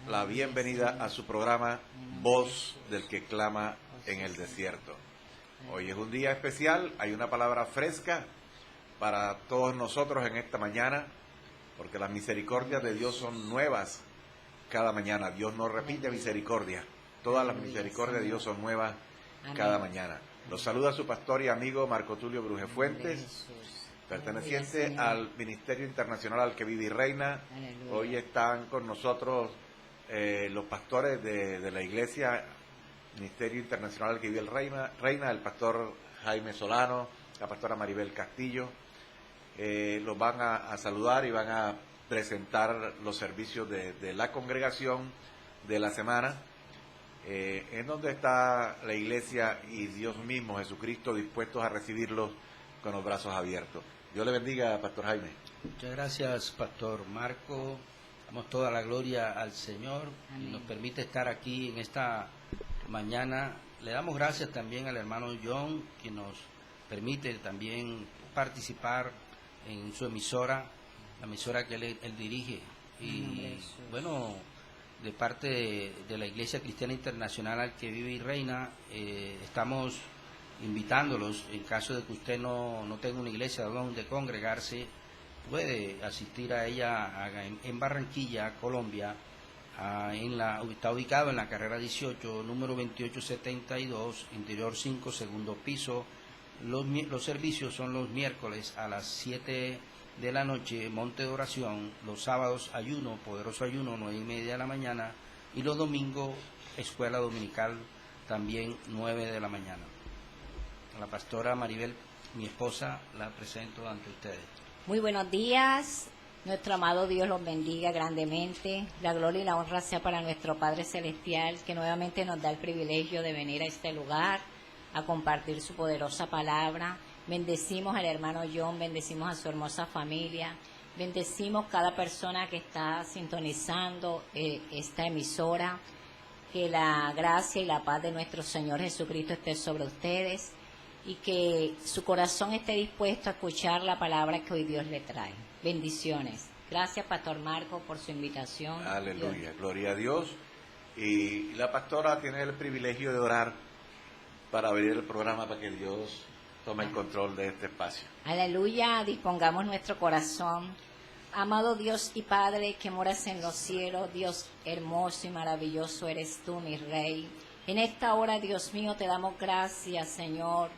la bienvenida a su programa Voz del que clama en el desierto. Hoy es un día especial, hay una palabra fresca para todos nosotros en esta mañana, porque las misericordias de Dios son nuevas cada mañana. Dios no repite misericordia, todas las misericordias de Dios son nuevas cada mañana. Los saluda su pastor y amigo Marco Tulio Brujefuentes, perteneciente al Ministerio Internacional Al que Vive y Reina. Hoy están con nosotros los pastores de la iglesia Ministerio Internacional Al que Vive y Reina, el pastor Jaime Solano, la pastora Maribel Castillo. Los van a saludar y van a presentar los servicios de la congregación de la semana, en donde está la iglesia y Dios mismo, Jesucristo, dispuestos a recibirlos con los brazos abiertos. Dios le bendiga, pastor Jaime. Muchas gracias, pastor Marco. Damos toda la gloria al Señor. Amén. Y nos permite estar aquí en esta mañana. Le damos gracias también al hermano John, que nos permite también participar en su emisora, la emisora que él dirige. Y bueno, de parte de la Iglesia Cristiana Internacional Al que Vive y Reina, estamos invitándolos, en caso de que usted no tenga una iglesia donde congregarse, puede asistir a ella en Barranquilla, Colombia. Está ubicado en la carrera 18, número 2872, interior 5, segundo piso. Los servicios son los miércoles a las 7 de la noche, monte de oración. Los sábados ayuno, poderoso ayuno, 9:30 de la mañana. Y los domingos, escuela dominical, también 9 de la mañana. La pastora Maribel, mi esposa, la presento ante ustedes. Muy buenos días. Nuestro amado Dios los bendiga grandemente. La gloria y la honra sea para nuestro Padre Celestial, que nuevamente nos da el privilegio de venir a este lugar a compartir su poderosa palabra. Bendecimos al hermano John, bendecimos a su hermosa familia, bendecimos cada persona que está sintonizando esta emisora. Que la gracia y la paz de nuestro Señor Jesucristo esté sobre ustedes y que su corazón esté dispuesto a escuchar la palabra que hoy Dios le trae. Bendiciones. Gracias, pastor Marco, por su invitación. Aleluya, gloria a Dios. Y la pastora tiene el privilegio de orar para abrir el programa, para que Dios tome el control de este espacio. Aleluya, dispongamos nuestro corazón. Amado Dios y Padre que moras en los cielos, Dios hermoso y maravilloso eres tú, mi Rey. En esta hora, Dios mío, te damos gracias, Señor,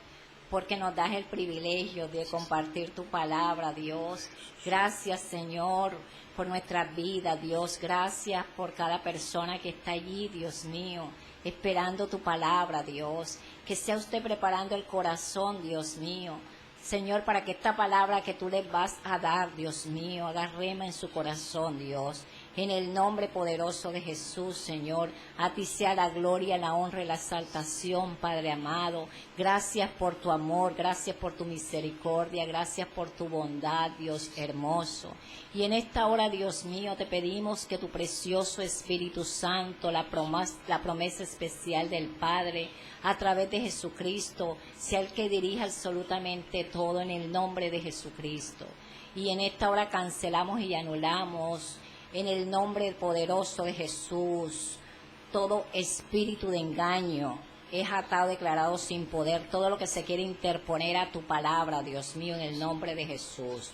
porque nos das el privilegio de compartir tu palabra, Dios. Gracias, Señor, por nuestra vida, Dios. Gracias por cada persona que está allí, Dios mío, esperando tu palabra, Dios. Que sea usted preparando el corazón, Dios mío, Señor, para que esta palabra que tú les vas a dar, Dios mío, haga rema en su corazón, Dios. En el nombre poderoso de Jesús, Señor, a ti sea la gloria, la honra y la exaltación, Padre amado. Gracias por tu amor, gracias por tu misericordia, gracias por tu bondad, Dios hermoso. Y en esta hora, Dios mío, te pedimos que tu precioso Espíritu Santo, la promesa especial del Padre, a través de Jesucristo, sea el que dirija absolutamente todo en el nombre de Jesucristo. Y en esta hora cancelamos y anulamos, en el nombre poderoso de Jesús, todo espíritu de engaño es atado, declarado sin poder, todo lo que se quiere interponer a tu palabra, Dios mío, en el nombre de Jesús.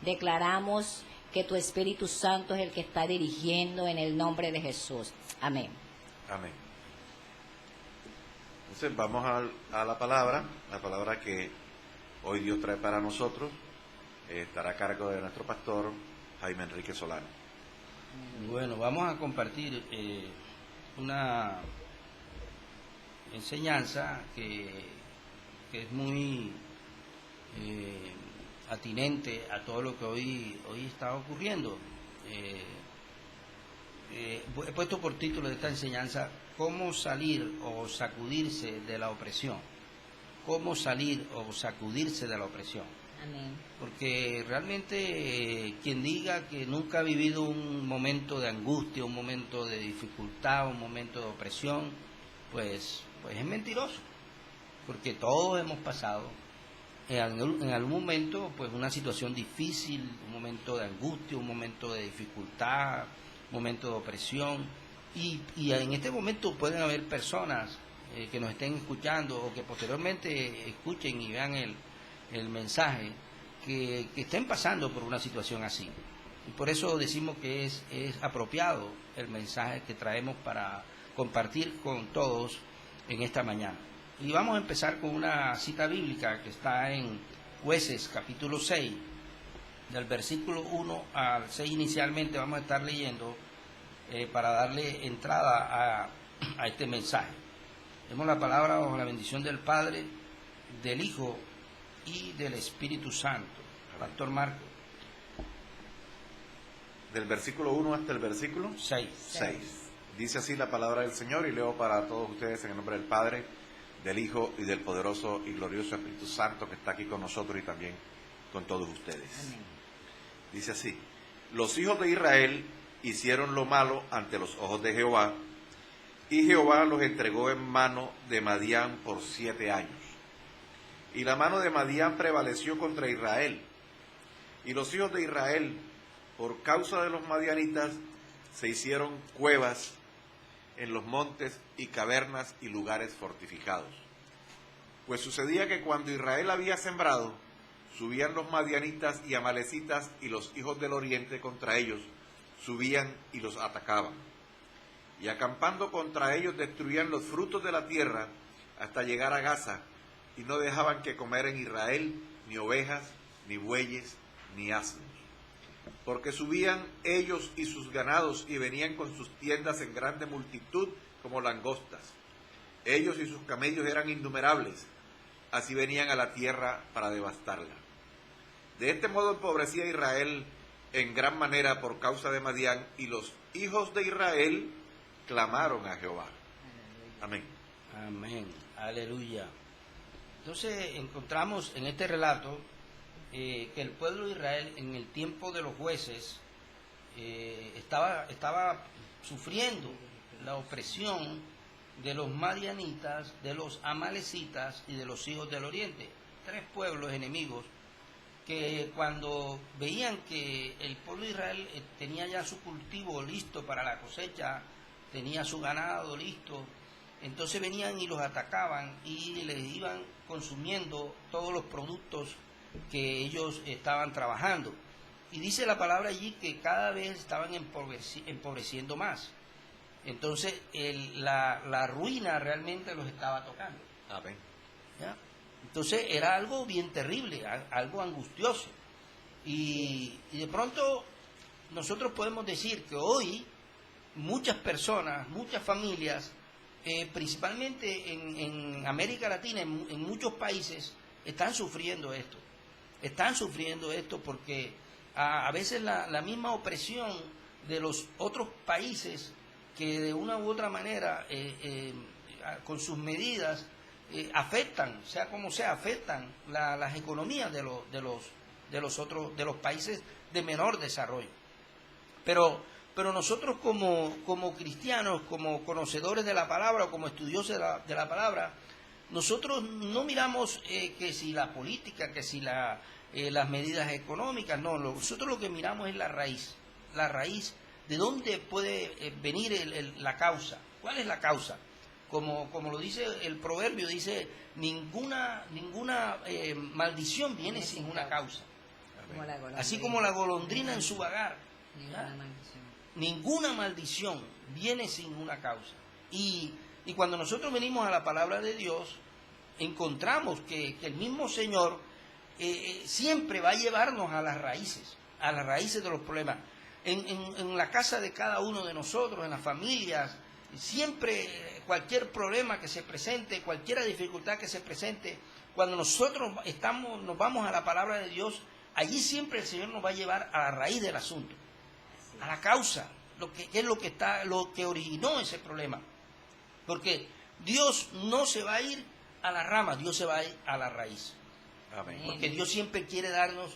Declaramos que tu Espíritu Santo es el que está dirigiendo en el nombre de Jesús. Amén. Amén. Entonces vamos a la palabra que hoy Dios trae para nosotros. Estará a cargo de nuestro pastor Jaime Enrique Solano. Bueno, vamos a compartir una enseñanza que es muy atinente a todo lo que hoy está ocurriendo. He puesto por título de esta enseñanza: ¿cómo salir o sacudirse de la opresión? ¿Cómo salir o sacudirse de la opresión? Amén. Porque realmente quien diga que nunca ha vivido un momento de angustia, un momento de dificultad, un momento de opresión, pues es mentiroso. Porque todos hemos pasado en algún momento pues una situación difícil, un momento de angustia, un momento de dificultad, un momento de opresión. Y en este momento pueden haber personas que nos estén escuchando o que posteriormente escuchen y vean el mensaje, que estén pasando por una situación así. Y por eso decimos que es apropiado el mensaje que traemos para compartir con todos en esta mañana. Y vamos a empezar con una cita bíblica que está en Jueces capítulo 6, del versículo 1 al 6 inicialmente vamos a estar leyendo para darle entrada a este mensaje. Demos la palabra bajo la bendición del Padre, del Hijo y del Espíritu Santo. Pastor Marco. Del versículo 1 hasta el versículo 6. Dice así la palabra del Señor, y leo para todos ustedes en el nombre del Padre, del Hijo y del poderoso y glorioso Espíritu Santo, que está aquí con nosotros y también con todos ustedes. Amén. Dice así: los hijos de Israel hicieron lo malo ante los ojos de Jehová, y Jehová los entregó en mano de Madián por 7 años. Y la mano de Madián prevaleció contra Israel. Y los hijos de Israel, por causa de los madianitas, se hicieron cuevas en los montes y cavernas y lugares fortificados. Pues sucedía que cuando Israel había sembrado, subían los madianitas y amalecitas, y los hijos del oriente contra ellos subían y los atacaban. Y acampando contra ellos destruían los frutos de la tierra hasta llegar a Gaza, y no dejaban que comer en Israel ni ovejas, ni bueyes, ni asnos. Porque subían ellos y sus ganados y venían con sus tiendas en grande multitud como langostas. Ellos y sus camellos eran innumerables, así venían a la tierra para devastarla. De este modo empobrecía Israel en gran manera por causa de Madián, y los hijos de Israel clamaron a Jehová. Amén. Amén. Aleluya. Entonces encontramos en este relato que el pueblo de Israel en el tiempo de los jueces estaba sufriendo la opresión de los madianitas, de los amalecitas y de los hijos del oriente. 3 pueblos enemigos que cuando veían que el pueblo de Israel tenía ya su cultivo listo para la cosecha, tenía su ganado listo, entonces venían y los atacaban y les iban consumiendo todos los productos que ellos estaban trabajando. Y dice la palabra allí que cada vez estaban empobreciendo más. Entonces la ruina realmente los estaba tocando. Amén. ¿Ya? Entonces era algo bien terrible, algo angustioso. Y de pronto nosotros podemos decir que hoy muchas personas, muchas familias, principalmente en América Latina, en muchos países, están sufriendo esto. Están sufriendo esto porque a veces la misma opresión de los otros países que de una u otra manera con sus medidas afectan, sea como sea, afectan las economías de los países de menor desarrollo. Pero nosotros como cristianos, como conocedores de la palabra o como estudiosos de la palabra, nosotros no miramos que si la política, que si las medidas económicas, no, nosotros lo que miramos es la raíz de dónde puede venir la causa. ¿Cuál es la causa? Como lo dice el proverbio, dice, ninguna maldición viene sin una causa. Así como la golondrina en su vagar. Ninguna maldición viene sin una causa. Y cuando nosotros venimos a la palabra de Dios, encontramos que el mismo Señor siempre va a llevarnos a las raíces de los problemas. En la casa de cada uno de nosotros, en las familias, siempre cualquier problema que se presente, cualquier dificultad que se presente, cuando nosotros nos vamos a la palabra de Dios, allí siempre el Señor nos va a llevar a la raíz del asunto, a la causa, lo que originó ese problema. Porque Dios no se va a ir a la rama, Dios se va a ir a la raíz. Amén. Porque Dios siempre quiere darnos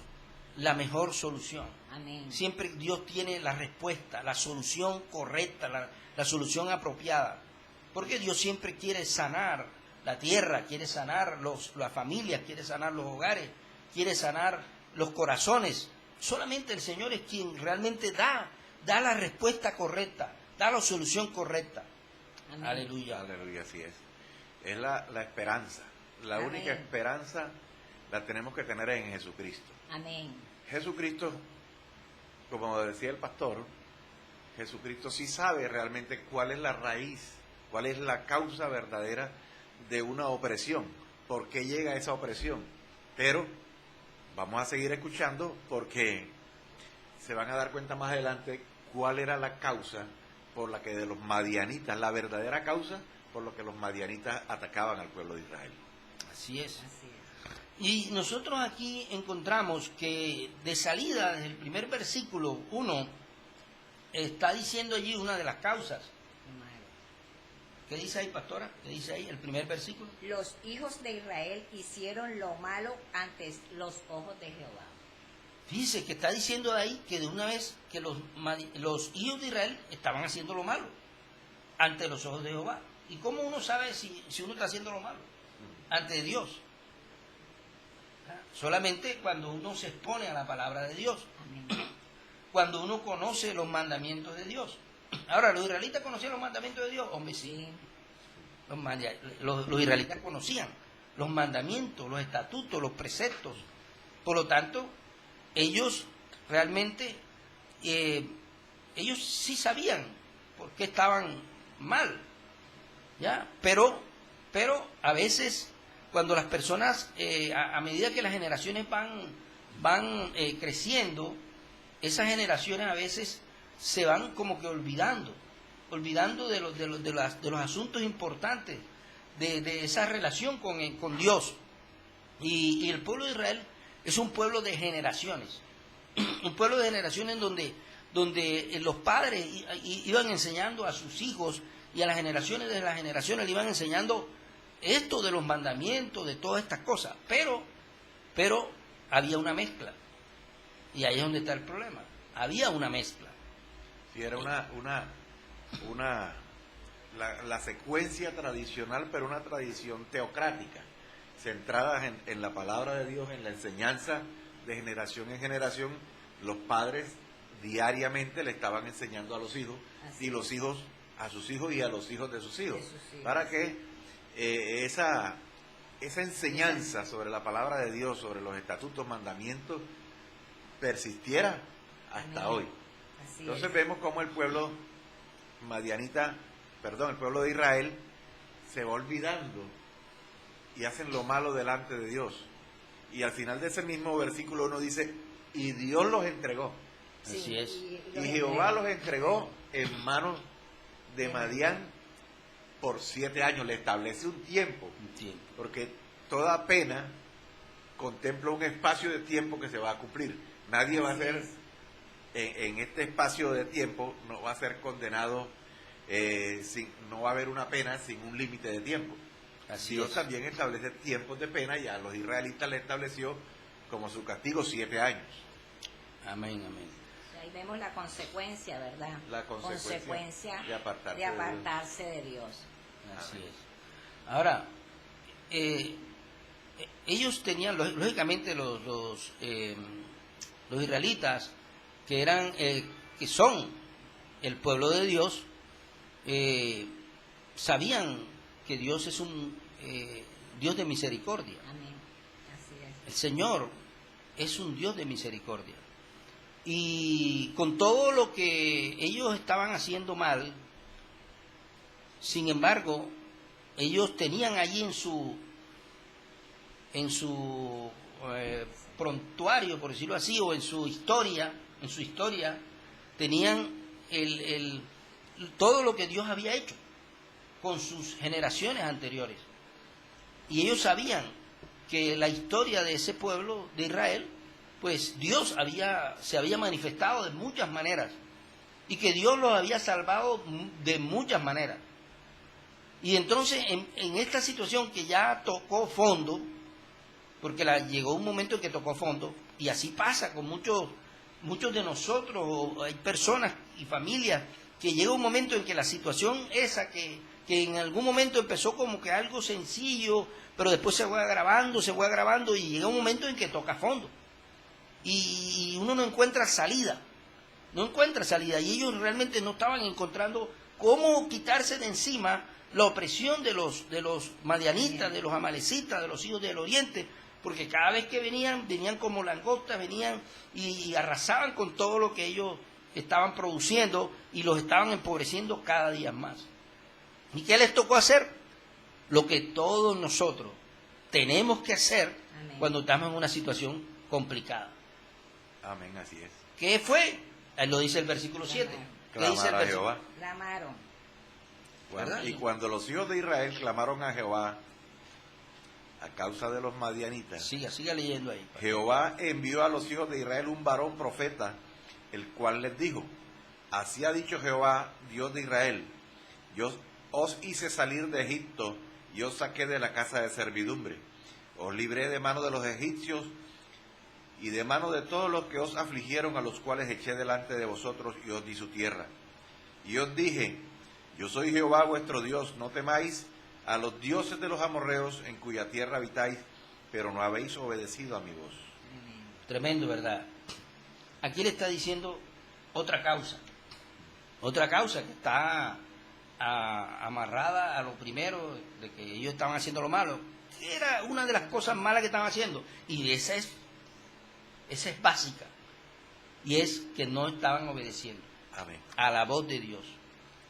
la mejor solución. Amén. Siempre Dios tiene la respuesta, la solución correcta, la solución apropiada. Porque Dios siempre quiere sanar la tierra, quiere sanar las familias, quiere sanar los hogares, quiere sanar los corazones. Solamente el Señor es quien realmente da la respuesta correcta. da la solución correcta. Amén. Aleluya. Aleluya, así es. Es la esperanza. La Amén. única esperanza la tenemos que tener en Jesucristo. Amén. Jesucristo, como decía el pastor, Jesucristo sí sabe realmente cuál es la raíz, cuál es la causa verdadera de una opresión, por qué llega esa opresión. Pero vamos a seguir escuchando porque se van a dar cuenta más adelante cuál era la causa por la que de los madianitas, la verdadera causa por la que los madianitas atacaban al pueblo de Israel. Así es. Así es. Y nosotros aquí encontramos que de salida, desde el primer versículo 1, está diciendo allí una de las causas. ¿Qué dice ahí, pastora? ¿Qué dice ahí el primer versículo? Los hijos de Israel hicieron lo malo ante los ojos de Jehová. Dice que está diciendo ahí que de una vez que los hijos de Israel estaban haciendo lo malo ante los ojos de Jehová. ¿Y cómo uno sabe si uno está haciendo lo malo? Ante Dios. Solamente cuando uno se expone a la palabra de Dios. Amén. Cuando uno conoce los mandamientos de Dios. Ahora, ¿los israelitas conocían los mandamientos de Dios? Hombre, sí. Los israelitas conocían los mandamientos, los estatutos, los preceptos. Por lo tanto, ellos realmente, ellos sí sabían por qué estaban mal, ¿ya? Pero a veces, cuando las personas, a medida que las generaciones van creciendo, esas generaciones a veces se van como que olvidando de los asuntos importantes, de esa relación con Dios. Y el pueblo de Israel es un pueblo de generaciones, un pueblo de generaciones donde los padres iban enseñando a sus hijos y a las generaciones de las generaciones le iban enseñando esto de los mandamientos, de todas estas cosas, pero había una mezcla, y ahí es donde está el problema. Había una mezcla. Sí, era la secuencia tradicional, pero una tradición teocrática, centrada en la palabra de Dios, en la enseñanza de generación en generación. Los padres diariamente le estaban enseñando a los hijos, y los hijos a sus hijos y a los hijos de sus hijos, para que esa enseñanza sobre la palabra de Dios, sobre los estatutos, mandamientos, persistiera hasta hoy. Entonces vemos cómo el pueblo el pueblo de Israel se va olvidando y hacen lo malo delante de Dios. Y al final de ese mismo versículo uno dice, y Dios los entregó. Sí, así es. Y Jehová los entregó en manos de Madián por 7 años. Le establece un tiempo, porque toda pena contempla un espacio de tiempo que se va a cumplir. Nadie va a ser, en este espacio de tiempo, no va a ser condenado, no va a haber una pena sin un límite de tiempo. Dios también establece tiempos de pena, y a los israelitas le estableció como su castigo 7 años. Amén, amén. Ahí vemos la consecuencia, ¿verdad? La consecuencia de apartarse de Dios. Así es. Ahora, ellos tenían, lógicamente, los israelitas, que son el pueblo de Dios, sabían que Dios es un Dios de misericordia. Amén. Así es. El Señor es un Dios de misericordia. Y con todo lo que ellos estaban haciendo mal, sin embargo, ellos tenían allí en su prontuario, por decirlo así, o en su historia, tenían todo lo que Dios había hecho con sus generaciones anteriores. Y ellos sabían que la historia de ese pueblo de Israel, pues Dios se había manifestado de muchas maneras, y que Dios los había salvado de muchas maneras. Y entonces en esta situación que ya tocó fondo, porque llegó un momento en que tocó fondo, y así pasa con muchos de nosotros, o hay personas y familias que llega un momento en que la situación esa que en algún momento empezó como que algo sencillo, pero después se fue agravando, y llega un momento en que toca fondo y uno no encuentra salida. no encuentra salida. Y ellos realmente no estaban encontrando cómo quitarse de encima la opresión de los madianitas, de los amalecitas, de los hijos del oriente, porque cada vez que venían como langostas, venían y arrasaban con todo lo que ellos estaban produciendo y los estaban empobreciendo cada día más. ¿Y qué les tocó hacer? Lo que todos nosotros tenemos que hacer cuando estamos en una situación complicada. Amén, así es. ¿Qué fue? Ahí lo dice el versículo 7. ¿Qué dice el Clamar a versículo? Jehová. Clamaron. ¿Verdad? Y cuando los hijos de Israel clamaron a Jehová a causa de los madianitas, Siga leyendo ahí. Jehová envió a los hijos de Israel un varón profeta, el cual les dijo: así ha dicho Jehová, Dios de Israel, yo os hice salir de Egipto y os saqué de la casa de servidumbre, os libré de mano de los egipcios y de mano de todos los que os afligieron, a los cuales eché delante de vosotros y os di su tierra. Y os dije: yo soy Jehová vuestro Dios, no temáis a los dioses de los amorreos en cuya tierra habitáis, pero no habéis obedecido a mi voz. Tremendo, ¿verdad? Aquí le está diciendo otra causa que está amarrada a lo primero, de que ellos estaban haciendo lo malo. Era una de las cosas malas que estaban haciendo, y esa es básica, y es que no estaban obedeciendo Amén. a la voz de Dios.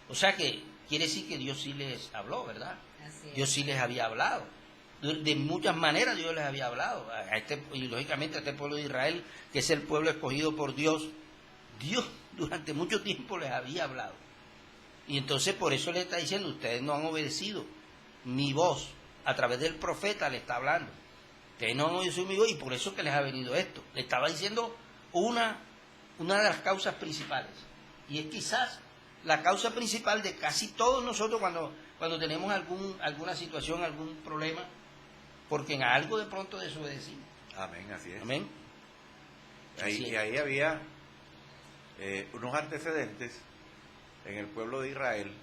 O sea que quiere decir que Dios sí les habló, ¿verdad? Así es. Dios sí les había hablado. De muchas maneras Dios les había hablado. Y lógicamente a este pueblo de Israel, que es el pueblo escogido por Dios, Dios durante mucho tiempo les había hablado. Y entonces por eso le está diciendo: ustedes no han obedecido mi voz. A través del profeta le está hablando. Ustedes no han obedecido mi voz, y por eso que les ha venido esto. Le estaba diciendo una de las causas principales. Y es quizás la causa principal de casi todos nosotros cuando tenemos alguna situación, algún problema, porque en algo de pronto desobedecimos. Amén, así es. Amén. Y ahí había unos antecedentes en el pueblo de Israel,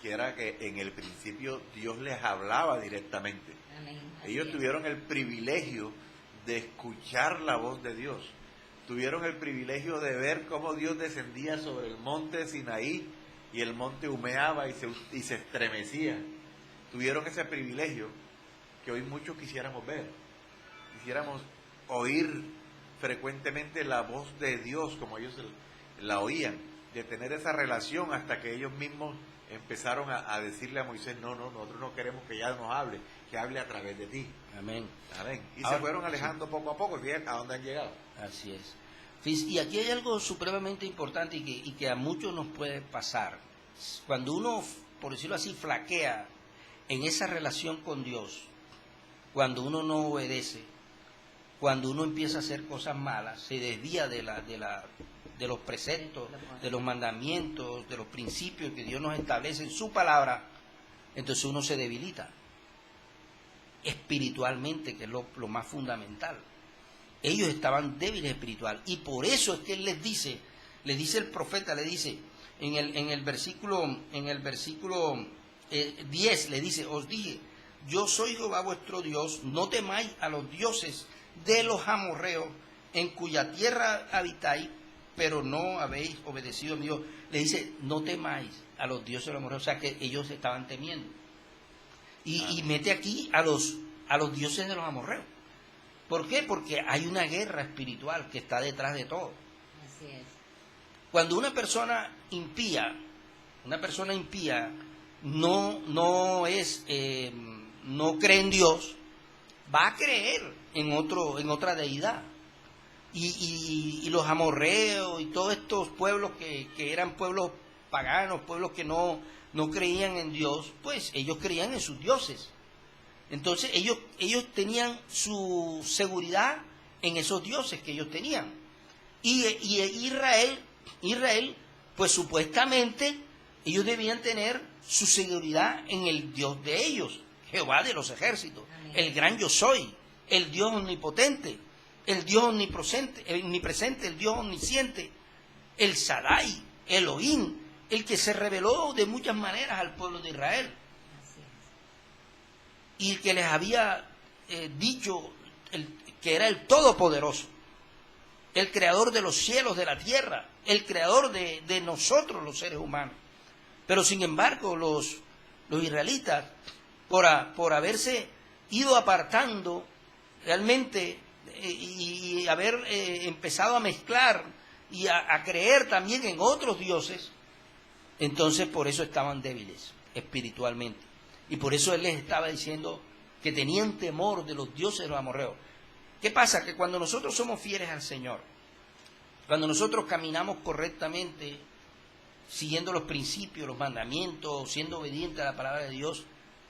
que era que en el principio Dios les hablaba directamente. Amén. Así Ellos es. tuvieron el privilegio de escuchar la voz de Dios. Tuvieron el privilegio de ver cómo Dios descendía sobre el monte Sinaí y el monte humeaba y se estremecía. Tuvieron ese privilegio que hoy muchos quisiéramos ver. Quisiéramos oír frecuentemente la voz de Dios como ellos la oían, de tener esa relación, hasta que ellos mismos empezaron a decirle a Moisés: no, nosotros no queremos que ya nos hable, que hable a través de ti. Amén. Amén. Y Ahora, se fueron alejando poco a poco, y fíjense a dónde han llegado. Así es. Y aquí hay algo supremamente importante y que a muchos nos puede pasar. Cuando uno, por decirlo así, flaquea en esa relación con Dios, cuando uno no obedece, cuando uno empieza a hacer cosas malas, se desvía de los preceptos, de los mandamientos, de los principios que Dios nos establece en su palabra, entonces uno se debilita espiritualmente, que es lo más fundamental. Ellos estaban débiles espiritual, y por eso es que él les dice el profeta, le dice en el versículo 10, le dice: os dije, yo soy Jehová vuestro Dios, no temáis a los dioses de los amorreos en cuya tierra habitáis, pero no habéis obedecido a mi Dios. Le dice: no temáis a los dioses de los amorreos. O sea que ellos estaban temiendo, y mete aquí a los dioses de los amorreos. ¿Por qué? Porque hay una guerra espiritual que está detrás de todo. Así es. Cuando una persona impía no cree en Dios, va a creer en otra deidad. Y los amorreos y todos estos pueblos que eran pueblos paganos, pueblos que no creían en Dios, pues ellos creían en sus dioses. Entonces ellos tenían su seguridad en esos dioses que ellos tenían. Y Israel, pues supuestamente ellos debían tener su seguridad en el Dios de ellos, Jehová de los ejércitos. Amén. El gran yo soy, el Dios omnipotente, el Dios omnipresente, el Dios omnisciente, el Shaddai, Elohim, el que se reveló de muchas maneras al pueblo de Israel. Y el que les había dicho que era el Todopoderoso, el creador de los cielos, de la tierra, el creador de nosotros los seres humanos. Pero sin embargo los israelitas, por haberse ido apartando realmente y haber empezado a mezclar y a creer también en otros dioses, entonces por eso estaban débiles espiritualmente. Y por eso él les estaba diciendo que tenían temor de los dioses de los amorreos. ¿Qué pasa? Que cuando nosotros somos fieles al Señor, cuando nosotros caminamos correctamente, siguiendo los principios, los mandamientos, siendo obediente a la palabra de Dios,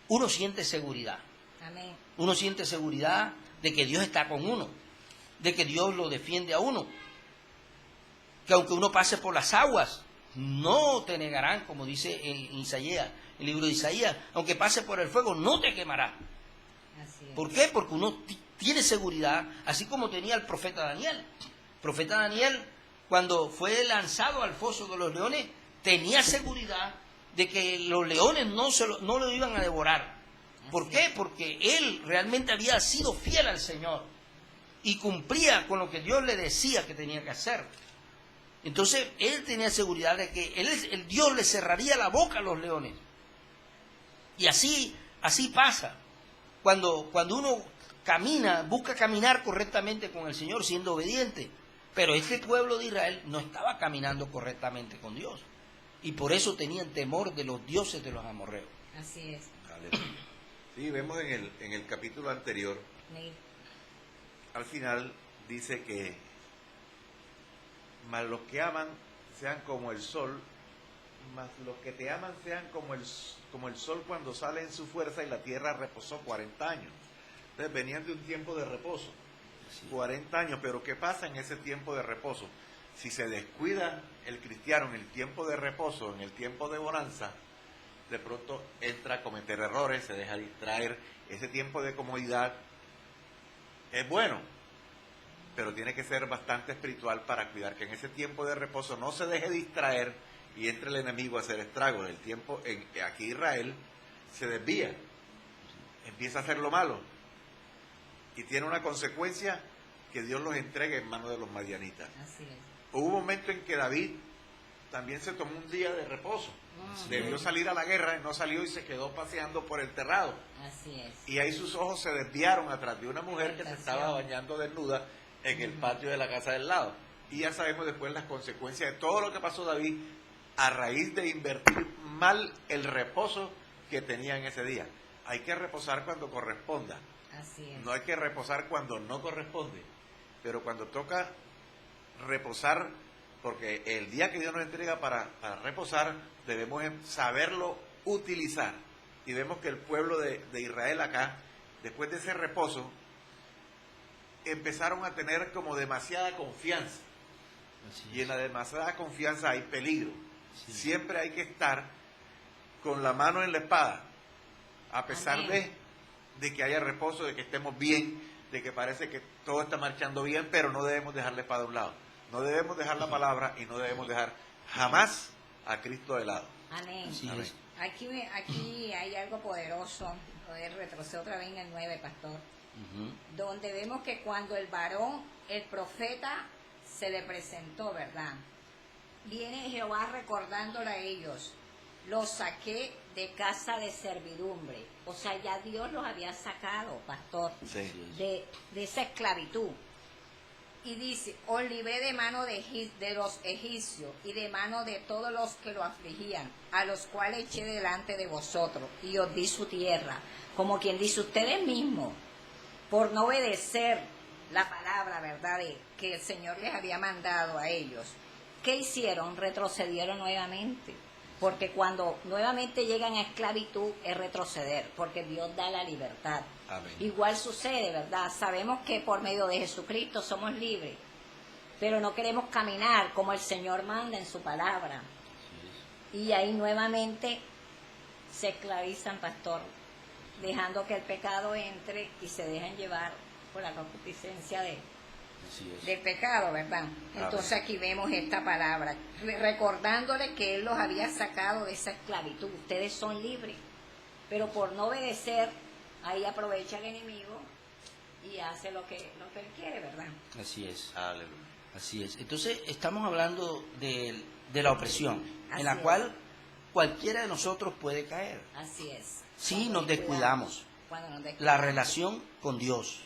uno siente seguridad. Amén. Uno siente seguridad de que Dios está con uno, de que Dios lo defiende a uno, que aunque uno pase por las aguas, no te negarán, como dice en Isaías, el libro de Isaías, aunque pase por el fuego, no te quemará. Así es. ¿Por qué? Porque uno tiene seguridad, así como tenía el profeta Daniel. El profeta Daniel, cuando fue lanzado al foso de los leones, tenía seguridad de que los leones no lo iban a devorar. ¿Por qué? Porque él realmente había sido fiel al Señor y cumplía con lo que Dios le decía que tenía que hacer. Entonces él tenía seguridad de que el Dios le cerraría la boca a los leones. Y así pasa. Cuando uno camina, busca caminar correctamente con el Señor, siendo obediente. Pero este pueblo de Israel no estaba caminando correctamente con Dios. Y por eso tenían temor de los dioses de los amorreos. Así es. Aleluya. Sí, vemos en el capítulo anterior, Amén. al final dice que mas los que aman sean como el sol, mas los que te aman sean como el sol cuando sale en su fuerza y la tierra reposó 40 años. Entonces venían de un tiempo de reposo, 40 años, pero ¿qué pasa en ese tiempo de reposo? Si se descuida el cristiano en el tiempo de reposo, en el tiempo de bonanza, de pronto entra a cometer errores, se deja distraer. Ese tiempo de comodidad es bueno, pero tiene que ser bastante espiritual para cuidar que en ese tiempo de reposo no se deje distraer y entre el enemigo a hacer estragos. El tiempo, aquí Israel se desvía, empieza a hacer lo malo y tiene una consecuencia que Dios los entregue en manos de los madianitas. Así es. Hubo un momento en que David también se tomó un día de reposo. Debió salir a la guerra y no salió y se quedó paseando por el terrado. Así es. Y ahí sus ojos se desviaron atrás de una mujer que se estaba bañando desnuda en el patio de la casa del lado. Y ya sabemos después las consecuencias de todo lo que pasó David a raíz de invertir mal el reposo que tenía en ese día. Hay que reposar cuando corresponda. Así es. No hay que reposar cuando no corresponde. Pero cuando toca reposar, porque el día que Dios nos entrega para reposar, debemos saberlo utilizar. Y vemos que el pueblo de Israel acá, después de ese reposo, empezaron a tener como demasiada confianza. Y en la demasiada confianza hay peligro. Sí. Siempre hay que estar con la mano en la espada, a pesar de que haya reposo, de que estemos bien, de que parece que todo está marchando bien, pero no debemos dejar la espada a un lado. No debemos dejar la palabra y no debemos dejar jamás a Cristo de lado. Amén. Sí, Amén. Aquí hay algo poderoso. Poder retroceder otra vez en el 9, pastor. Donde vemos que cuando el varón, el profeta, se le presentó, ¿verdad? Viene Jehová recordándole a ellos: los saqué de casa de servidumbre. O sea, ya Dios los había sacado, pastor, Sí. de esa esclavitud. Y dice: os libré de mano de los egipcios y de mano de todos los que lo afligían, a los cuales eché delante de vosotros, y os di su tierra. Como quien dice, ustedes mismos, por no obedecer la palabra, ¿verdad?, que el Señor les había mandado a ellos, ¿qué hicieron? Retrocedieron nuevamente. Porque cuando nuevamente llegan a esclavitud es retroceder, porque Dios da la libertad. Amén. Igual sucede, ¿verdad? Sabemos que por medio de Jesucristo somos libres, pero no queremos caminar como el Señor manda en su palabra. Y ahí nuevamente se esclavizan, pastor, dejando que el pecado entre y se dejan llevar por la concupiscencia del pecado, ¿verdad? Entonces aquí vemos esta palabra, recordándole que Él los había sacado de esa esclavitud. Ustedes son libres, pero por no obedecer, ahí aprovecha el enemigo y hace lo que Él quiere, ¿verdad? Así es. Aleluya. Así es. Entonces, estamos hablando de la opresión, Así en la es. cual cualquiera de nosotros puede caer. Así es. Si Cuando nos descuidamos. Cuando nos descuidamos. La relación con Dios.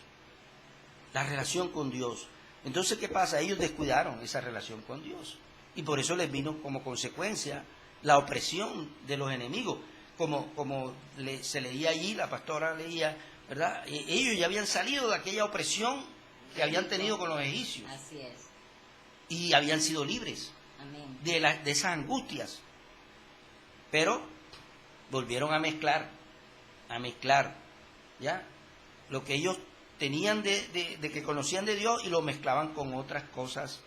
La relación con Dios. Entonces, ¿qué pasa? Ellos descuidaron esa relación con Dios. Y por eso les vino como consecuencia la opresión de los enemigos. Como se leía allí, la pastora leía, ¿verdad? Ellos ya habían salido de aquella opresión que habían tenido con los egipcios. Así es. Y habían sido libres Amén. de esas angustias. Pero volvieron a mezclar, ¿ya? Lo que ellos tenían de que conocían de Dios y lo mezclaban con otras cosas,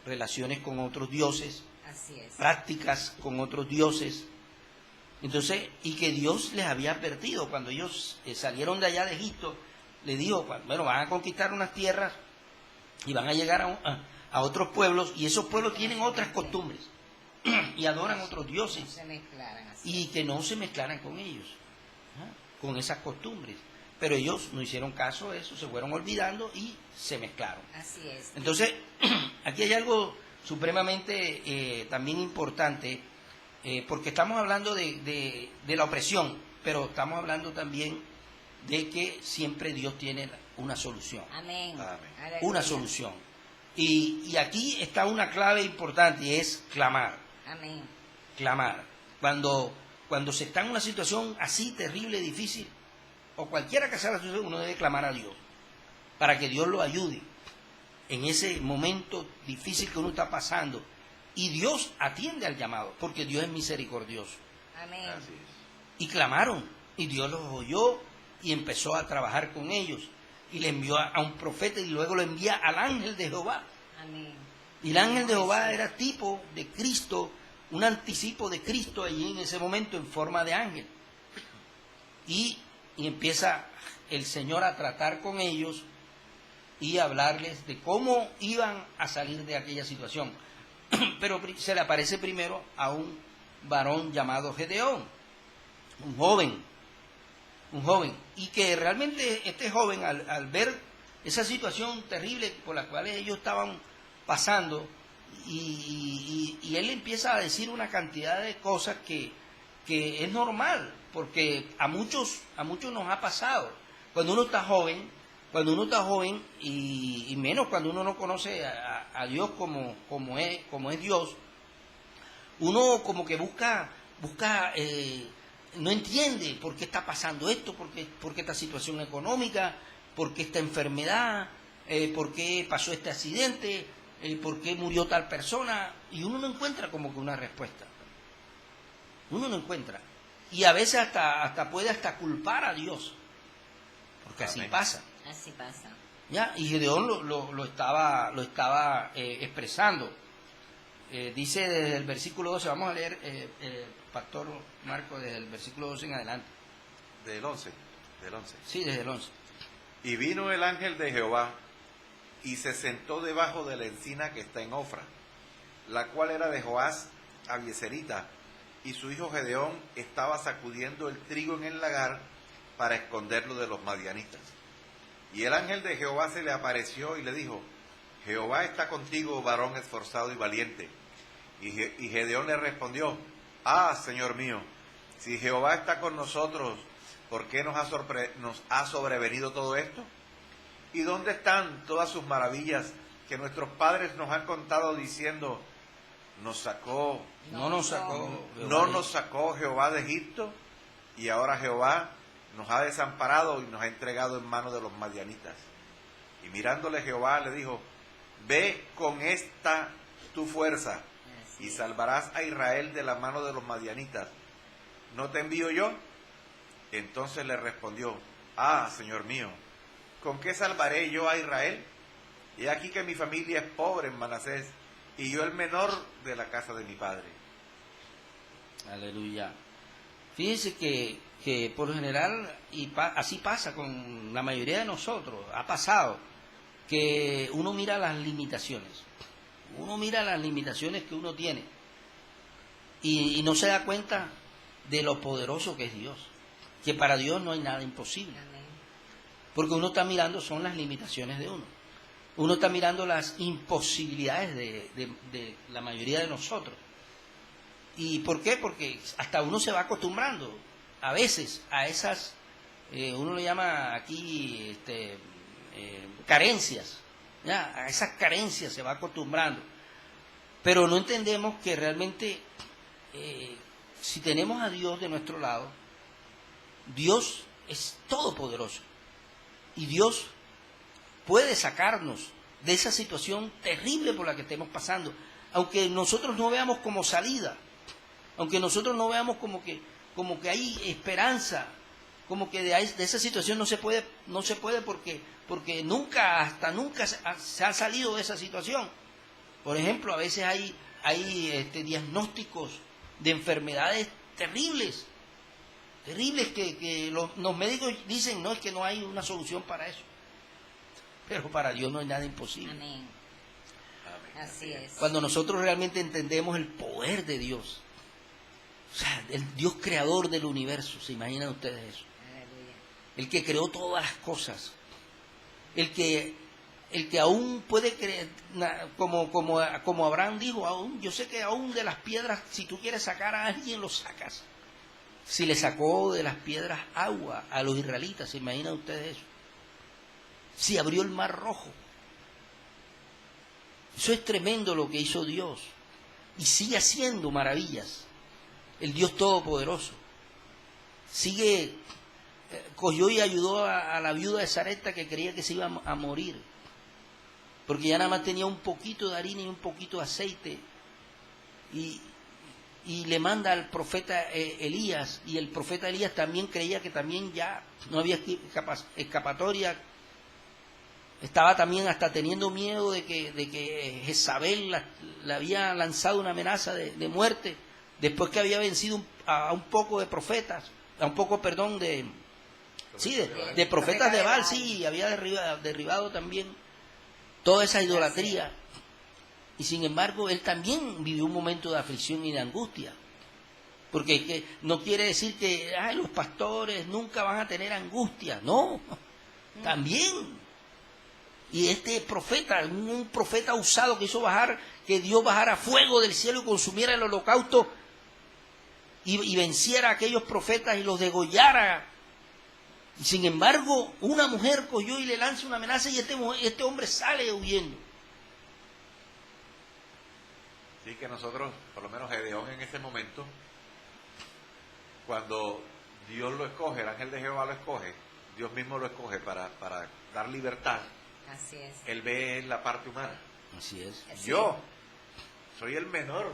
relaciones con otros dioses, Así es. prácticas con otros dioses. Entonces, y que Dios les había advertido cuando ellos salieron de allá de Egipto, les dijo, bueno, van a conquistar unas tierras y van a llegar a otros pueblos, y esos pueblos tienen otras costumbres y adoran otros No dioses, se mezclaran así. y que no se mezclaran con ellos, con esas costumbres. Pero ellos no hicieron caso a eso, se fueron olvidando y se mezclaron. Así es. Entonces, aquí hay algo supremamente también importante, porque estamos hablando de la opresión, pero estamos hablando también de que siempre Dios tiene una solución. Amén. Amén. Aleluya. Una solución. Y aquí está una clave importante, y es clamar. Amén. Clamar. Cuando se está en una situación así terrible, difícil, o cualquiera que sea la situación, uno debe clamar a Dios, para que Dios lo ayude en ese momento difícil que uno está pasando. Y Dios atiende al llamado, porque Dios es misericordioso. Amén. Así es. Y clamaron, y Dios los oyó, y empezó a trabajar con ellos, y le envió a un profeta, y luego lo envía al ángel de Jehová. Amén. Y el ángel de Jehová era tipo de Cristo, un anticipo de Cristo allí en ese momento en forma de ángel. Y empieza el Señor a tratar con ellos y a hablarles de cómo iban a salir de aquella situación. Pero se le aparece primero a un varón llamado Gedeón, un joven, y que realmente este joven al ver esa situación terrible por la cual ellos estaban pasando, y él empieza a decir una cantidad de cosas que es normal, porque a muchos nos ha pasado. Cuando uno está joven, y menos cuando uno no conoce a Dios como es Dios, uno como que busca no entiende por qué está pasando esto, por qué esta situación económica, por qué esta enfermedad, por qué pasó este accidente, por qué murió tal persona, y uno no encuentra como que una respuesta. Uno no encuentra. Y a veces hasta puede culpar a Dios, porque así Amén. pasa. Así pasa. ¿Ya? Y Gedeón lo estaba expresando. Dice desde el versículo 12, vamos a leer, Pastor Marco, desde el versículo 12 en adelante. Del 11. Sí, desde el 11. Y vino el ángel de Jehová y se sentó debajo de la encina que está en Ofra, la cual era de Joás Abieserita, y su hijo Gedeón estaba sacudiendo el trigo en el lagar para esconderlo de los madianitas. Y el ángel de Jehová se le apareció y le dijo: Jehová está contigo, varón esforzado y valiente. Y Gedeón le respondió: Ah, Señor mío, si Jehová está con nosotros, ¿por qué nos ha sobrevenido todo esto? ¿Y dónde están todas sus maravillas que nuestros padres nos han contado diciendo: no nos sacó Jehová de Egipto? Y ahora Jehová nos ha desamparado y nos ha entregado en manos de los madianitas. Y mirándole Jehová le dijo: ve con esta tu fuerza y salvarás a Israel de la mano de los madianitas. ¿No te envío yo? Entonces le respondió: Ah, Señor mío, ¿con qué salvaré yo a Israel? Y aquí que mi familia es pobre en Manasés, y yo el menor de la casa de mi padre. Aleluya. Fíjense que por lo general, así pasa con la mayoría de nosotros, ha pasado, que uno mira las limitaciones. Uno mira las limitaciones que uno tiene y no se da cuenta de lo poderoso que es Dios. Que para Dios no hay nada imposible. Amén. Porque uno está mirando son las limitaciones de uno. uno está mirando las imposibilidades de la mayoría de nosotros. ¿Y por qué? Porque hasta uno se va acostumbrando a veces a esas, uno le llama aquí carencias, ¿ya? A esas carencias se va acostumbrando. Pero no entendemos que realmente si tenemos a Dios de nuestro lado, Dios es todopoderoso y Dios puede sacarnos de esa situación terrible por la que estemos pasando, aunque nosotros no veamos como salida, aunque nosotros no veamos como que hay esperanza, como que de esa situación no se puede porque nunca se ha salido de esa situación. Por ejemplo, a veces hay diagnósticos de enfermedades terribles que los médicos dicen, no, es que no hay una solución para eso. Pero para Dios no hay nada imposible. Amén. Así es. Cuando nosotros realmente entendemos el poder de Dios, o sea, el Dios creador del universo, ¿se imaginan ustedes eso? Aleluya. El que creó todas las cosas, el que aún puede creer, como Abraham dijo, aún, yo sé que aún de las piedras, si tú quieres sacar a alguien, lo sacas. Si le sacó de las piedras agua a los israelitas, ¿se imaginan ustedes eso? Si abrió el mar rojo. Eso es tremendo lo que hizo Dios. Y sigue haciendo maravillas. El Dios Todopoderoso. Cogió y ayudó a la viuda de Sarepta que creía que se iba a morir. Porque ya nada más tenía un poquito de harina y un poquito de aceite. Y le manda al profeta Elías. Y el profeta Elías también creía que también ya no había escapatoria. Estaba también hasta teniendo miedo de que Jezabel le había lanzado una amenaza de muerte después que había vencido a un poco de profetas, de profetas de Baal, sí, había derribado también toda esa idolatría. Y sin embargo, él también vivió un momento de aflicción y de angustia. Porque no quiere decir que los pastores nunca van a tener angustia. No, también. Y este profeta, un profeta usado que hizo que Dios bajara fuego del cielo y consumiera el holocausto y venciera a aquellos profetas y los degollara. Y sin embargo, una mujer cogió y le lanza una amenaza y este hombre sale huyendo. Sí, que nosotros, por lo menos Gedeón en ese momento, cuando Dios lo escoge, el ángel de Jehová lo escoge, Dios mismo lo escoge para dar libertad. Así es. Él ve la parte humana. Así es. Yo soy el menor.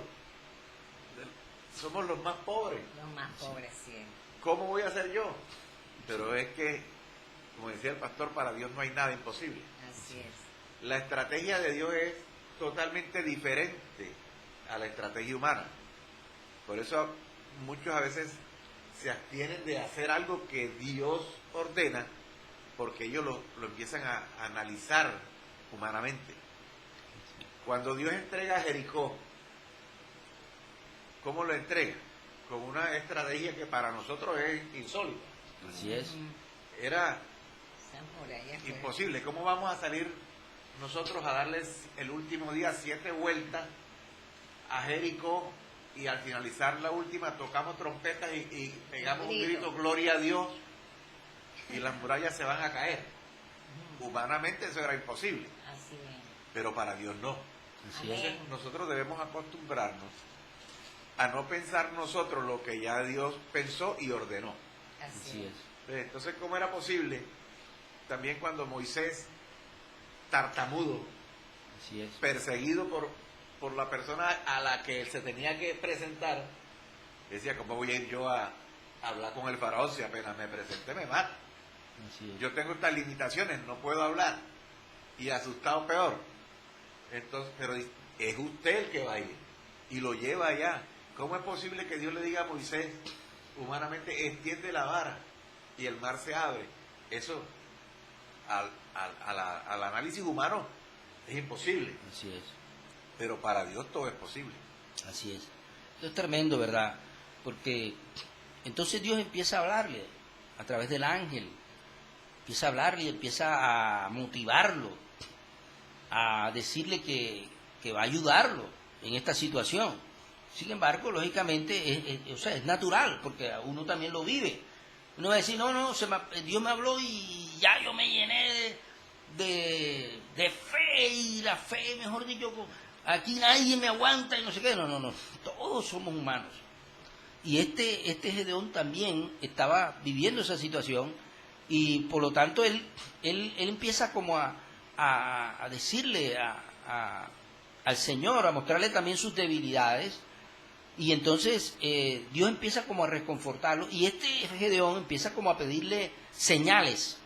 Somos los más pobres. Los más pobres, sí. ¿Cómo voy a ser yo? Pero es que, como decía el pastor, para Dios no hay nada imposible. Así es. La estrategia de Dios es totalmente diferente a la estrategia humana. Por eso muchos a veces se abstienen de hacer algo que Dios ordena, porque ellos lo empiezan a analizar humanamente. Cuando Dios entrega a Jericó, ¿cómo lo entrega? Con una estrategia que para nosotros es insólita. Así es. Era imposible. ¿Cómo vamos a salir nosotros a darles el último día 7 vueltas a Jericó y al finalizar la última tocamos trompetas y pegamos un grito, gloria a Dios, y las murallas se van a caer? Humanamente eso era imposible. Así es. Pero para Dios no. Así es. Entonces nosotros debemos acostumbrarnos a no pensar nosotros lo que ya Dios pensó y ordenó. Así es. Entonces, ¿cómo era posible? También cuando Moisés, tartamudo, Así es. perseguido por la persona a la que él se tenía que presentar, decía, ¿cómo voy a ir yo a hablar con el faraón si apenas me presenté me mata? Así es. Yo tengo estas limitaciones, no puedo hablar. Y asustado peor. Entonces, pero es usted el que va a ir y lo lleva allá. ¿Cómo es posible que Dios le diga a Moisés, humanamente, extiende la vara y el mar se abre? Eso, al análisis humano, es imposible. Así es. Pero para Dios todo es posible. Así es. Esto es tremendo, ¿verdad? Porque entonces Dios empieza a hablarle a través del ángel. Empieza a hablarle y empieza a motivarlo. a decirle que va a ayudarlo en esta situación. Sin embargo, lógicamente, o sea, es natural, porque uno también lo vive. Uno va a decir, no, Dios me habló y ya yo me llené de fe, y la fe, mejor dicho, aquí nadie me aguanta y no sé qué. No, todos somos humanos. Y este Gedeón también estaba viviendo esa situación, y por lo tanto él empieza como a decirle al Señor, a mostrarle también sus debilidades, y entonces Dios empieza como a reconfortarlo, y este Gedeón empieza como a pedirle señales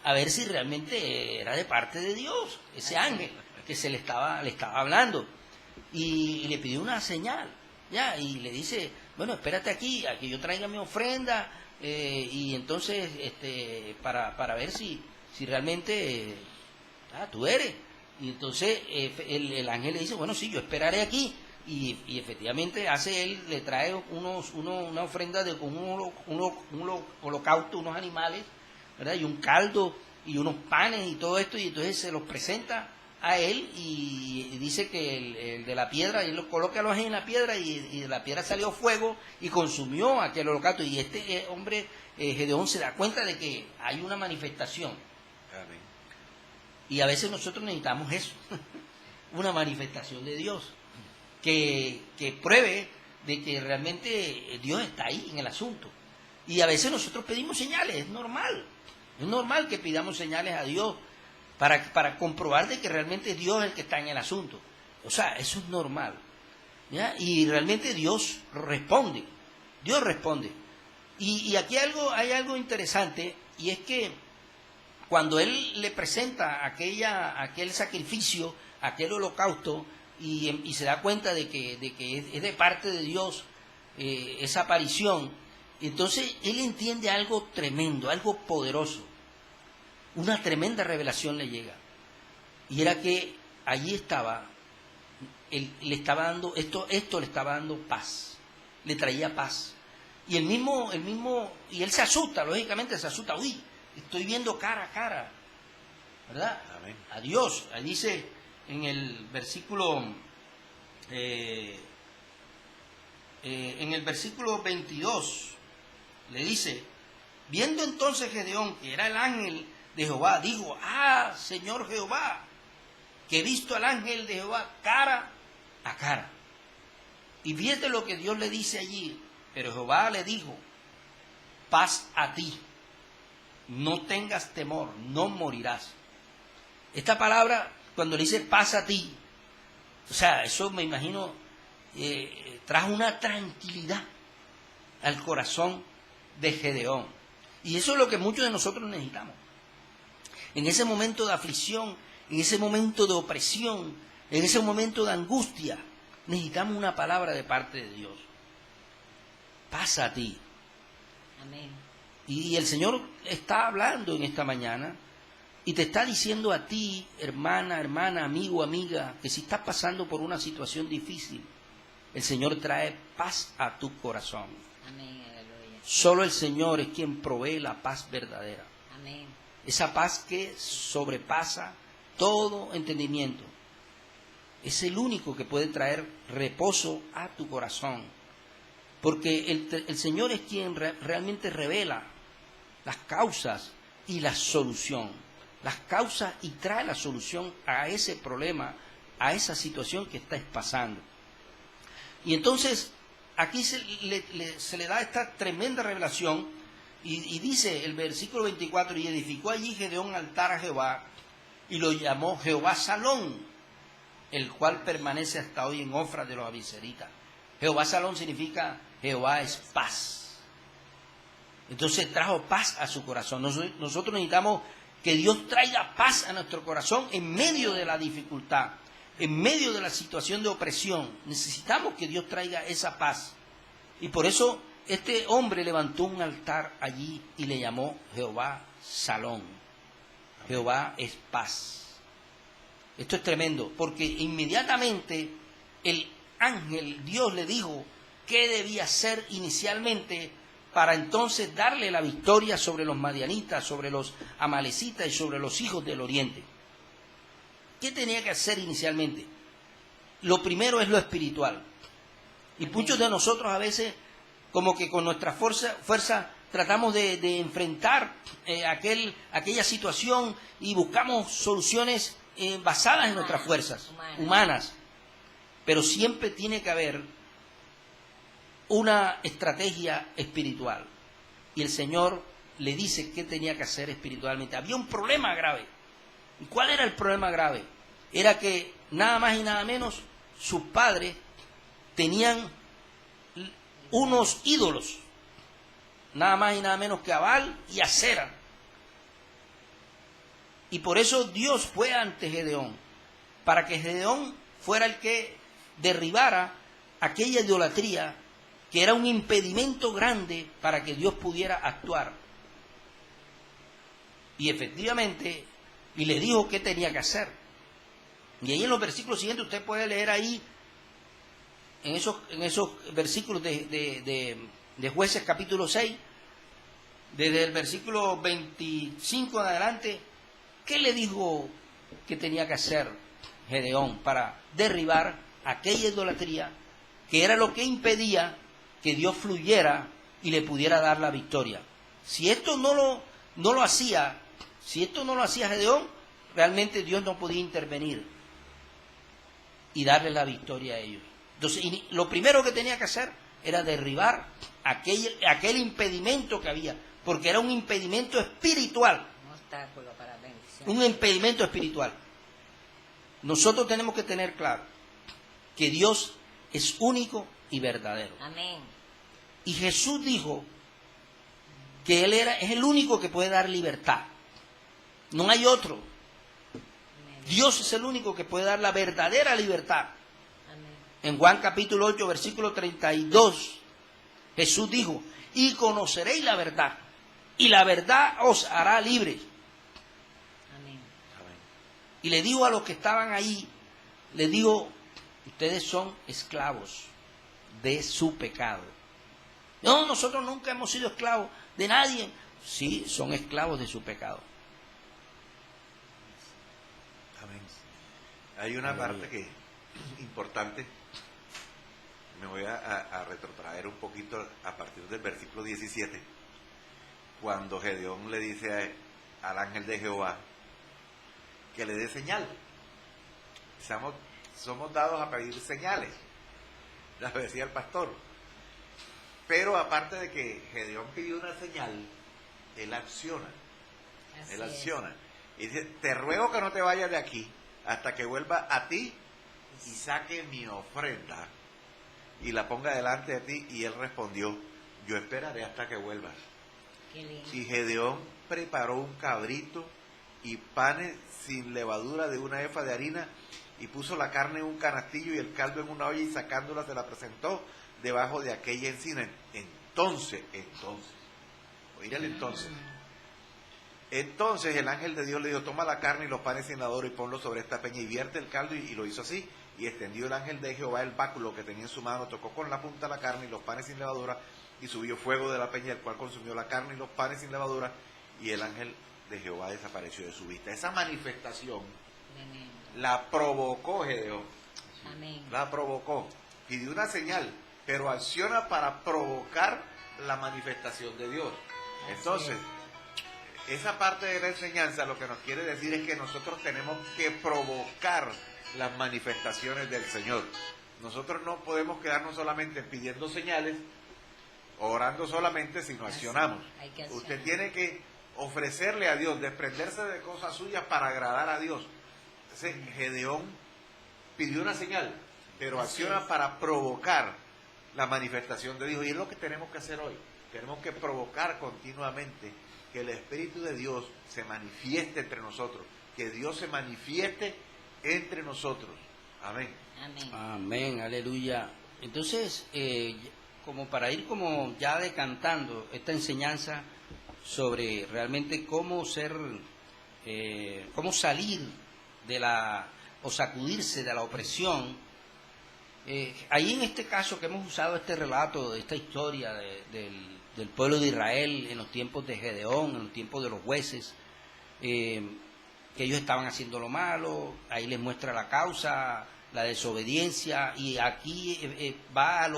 a ver si realmente era de parte de Dios, ese ángel que le estaba hablando, y le pidió una señal, ya, y le dice, bueno, espérate aquí, a que yo traiga mi ofrenda, y entonces para ver si realmente tú eres. Y entonces el ángel le dice, bueno, sí, yo esperaré aquí. Y efectivamente le trae una ofrenda de un holocausto, unos animales, ¿verdad? Y un caldo y unos panes y todo esto, y entonces se los presenta a él, y dice que el de la piedra, él lo coloca en la piedra, y de la piedra salió fuego y consumió aquel holocausto. Y este hombre, Gedeón, se da cuenta de que hay una manifestación. Amén. Y a veces nosotros necesitamos eso, una manifestación de Dios, que pruebe de que realmente Dios está ahí en el asunto. Y a veces nosotros pedimos señales, es normal que pidamos señales a Dios para comprobar de que realmente Dios es el que está en el asunto. O sea, eso es normal, ¿ya? Y realmente Dios responde. Y aquí hay algo interesante, y es que cuando él le presenta aquel sacrificio, aquel holocausto, y se da cuenta de que es de parte de Dios esa aparición, entonces él entiende algo tremendo, algo poderoso. Una tremenda revelación le llega. Y era que allí estaba, le estaba dando, esto le estaba dando paz, le traía paz. Y y él se asusta, lógicamente se asusta, uy, estoy viendo cara a cara, ¿verdad? Amén. A Dios. Ahí dice en el versículo 22, le dice, viendo entonces Gedeón que era el ángel de Jehová, dijo, Señor Jehová, que he visto al ángel de Jehová cara a cara. Y fíjate lo que Dios le dice allí, pero Jehová le dijo, paz a ti, no tengas temor, no morirás. Esta palabra, cuando le dice paz a ti, o sea, eso me imagino trajo una tranquilidad al corazón de Gedeón. Y eso es lo que muchos de nosotros necesitamos. En ese momento de aflicción, en ese momento de opresión, en ese momento de angustia, necesitamos una palabra de parte de Dios. Paz a ti. Amén. Y el Señor está hablando en esta mañana y te está diciendo a ti, hermana, amigo, amiga, que si estás pasando por una situación difícil, el Señor trae paz a tu corazón. Amén, aleluya. Solo el Señor es quien provee la paz verdadera. Amén. Esa paz que sobrepasa todo entendimiento. Es el único que puede traer reposo a tu corazón. Porque el Señor es quien realmente revela las causas y la solución. Las causas y trae la solución a ese problema, a esa situación que estás pasando. Y entonces, aquí se le da esta tremenda revelación, y dice el versículo 24, y edificó allí Gedeón altar a Jehová, y lo llamó Jehová Salón, el cual permanece hasta hoy en Ofra de los Abiseritas. Jehová Salón significa Jehová es paz. Entonces trajo paz a su corazón. Nosotros necesitamos que Dios traiga paz a nuestro corazón en medio de la dificultad, en medio de la situación de opresión. Necesitamos que Dios traiga esa paz. Y por eso este hombre levantó un altar allí y le llamó Jehová Salón. Jehová es paz. Esto es tremendo, porque inmediatamente el ángel, Dios le dijo qué debía hacer inicialmente para entonces darle la victoria sobre los madianitas, sobre los amalecitas y sobre los hijos del oriente. ¿qué tenía que hacer inicialmente? Lo primero es lo espiritual. Y muchos de nosotros a veces, como que con nuestra fuerza tratamos de enfrentar aquella situación y buscamos soluciones basadas en nuestras fuerzas humanas. Pero siempre tiene que haber una estrategia espiritual. Y el Señor le dice qué tenía que hacer espiritualmente. Había un problema grave. ¿Y cuál era el problema grave? Era que nada más y nada menos sus padres tenían unos ídolos, nada más y nada menos que a Baal y a Acera. Y por eso Dios fue ante Gedeón, para que Gedeón fuera el que derribara aquella idolatría que era un impedimento grande para que Dios pudiera actuar. Y efectivamente, y le dijo qué tenía que hacer. Y ahí en los versículos siguientes usted puede leer ahí, en esos versículos de Jueces capítulo 6, desde el versículo 25 en adelante, ¿qué le dijo que tenía que hacer Gedeón para derribar aquella idolatría que era lo que impedía que Dios fluyera y le pudiera dar la victoria? Si esto no lo hacía Gedeón, realmente Dios no podía intervenir y darle la victoria a ellos. Entonces, lo primero que tenía que hacer era derribar aquel impedimento que había, porque era un impedimento espiritual. Un obstáculo para bendición. Un impedimento espiritual. Nosotros tenemos que tener claro que Dios es único y verdadero. Amén. Y Jesús dijo que Él es el único que puede dar libertad. No hay otro. Amén. Dios es el único que puede dar la verdadera libertad. Amén. En Juan capítulo 8, versículo 32, Jesús dijo, y conoceréis la verdad, y la verdad os hará libres. Amén. Y le digo a los que estaban ahí, les digo, ustedes son esclavos de su pecado. No, nosotros nunca hemos sido esclavos de nadie. Sí, son esclavos de su pecado. Amén. Hay una parte que importante. Me voy a retrotraer un poquito a partir del versículo 17, cuando Gedeón le dice al ángel de Jehová que le dé señal. Somos dados a pedir señales, ya lo decía el pastor. Pero aparte de que Gedeón pidió una señal, él acciona. Así Él es. acciona. Y dice, te ruego que no te vayas de aquí hasta que vuelva a ti y saque mi ofrenda y la ponga delante de ti. Y él respondió, yo esperaré hasta que vuelvas. Qué lindo. Y Gedeón preparó un cabrito y panes sin levadura de una efa de harina, y puso la carne en un canastillo y el caldo en una olla, y sacándola se la presentó debajo de aquella encina. Entonces, oír el entonces. Entonces el ángel de Dios le dijo, toma la carne y los panes sin levadura y ponlo sobre esta peña y vierte el caldo, y lo hizo así. Y extendió el ángel de Jehová el báculo que tenía en su mano, tocó con la punta la carne y los panes sin levadura, y subió fuego de la peña, el cual consumió la carne y los panes sin levadura, y el ángel de Jehová desapareció de su vista. Esa manifestación Amén. la provocó Gedeón, Amén. la provocó, pidió una señal, pero acciona para provocar la manifestación de Dios. Así Entonces, esa parte de la enseñanza lo que nos quiere decir es que nosotros tenemos que provocar las manifestaciones del Señor. Nosotros no podemos quedarnos solamente pidiendo señales, orando solamente, sino accionamos. Hay que accionar. Usted tiene que ofrecerle a Dios, desprenderse de cosas suyas para agradar a Dios. Entonces, Gedeón pidió una señal, pero Así acciona es. para provocar la manifestación de Dios. Y es lo que tenemos que hacer hoy. Tenemos que provocar continuamente que el Espíritu de Dios se manifieste entre nosotros, que Dios se manifieste entre nosotros. Amén. Amén. Amén, aleluya. Entonces, como para ir como ya decantando esta enseñanza sobre realmente cómo cómo salir de o sacudirse de la opresión, ahí en este caso que hemos usado este relato, de esta historia del pueblo de Israel en los tiempos de Gedeón, en los tiempos de los jueces, que ellos estaban haciendo lo malo, ahí les muestra la causa, la desobediencia, y aquí va a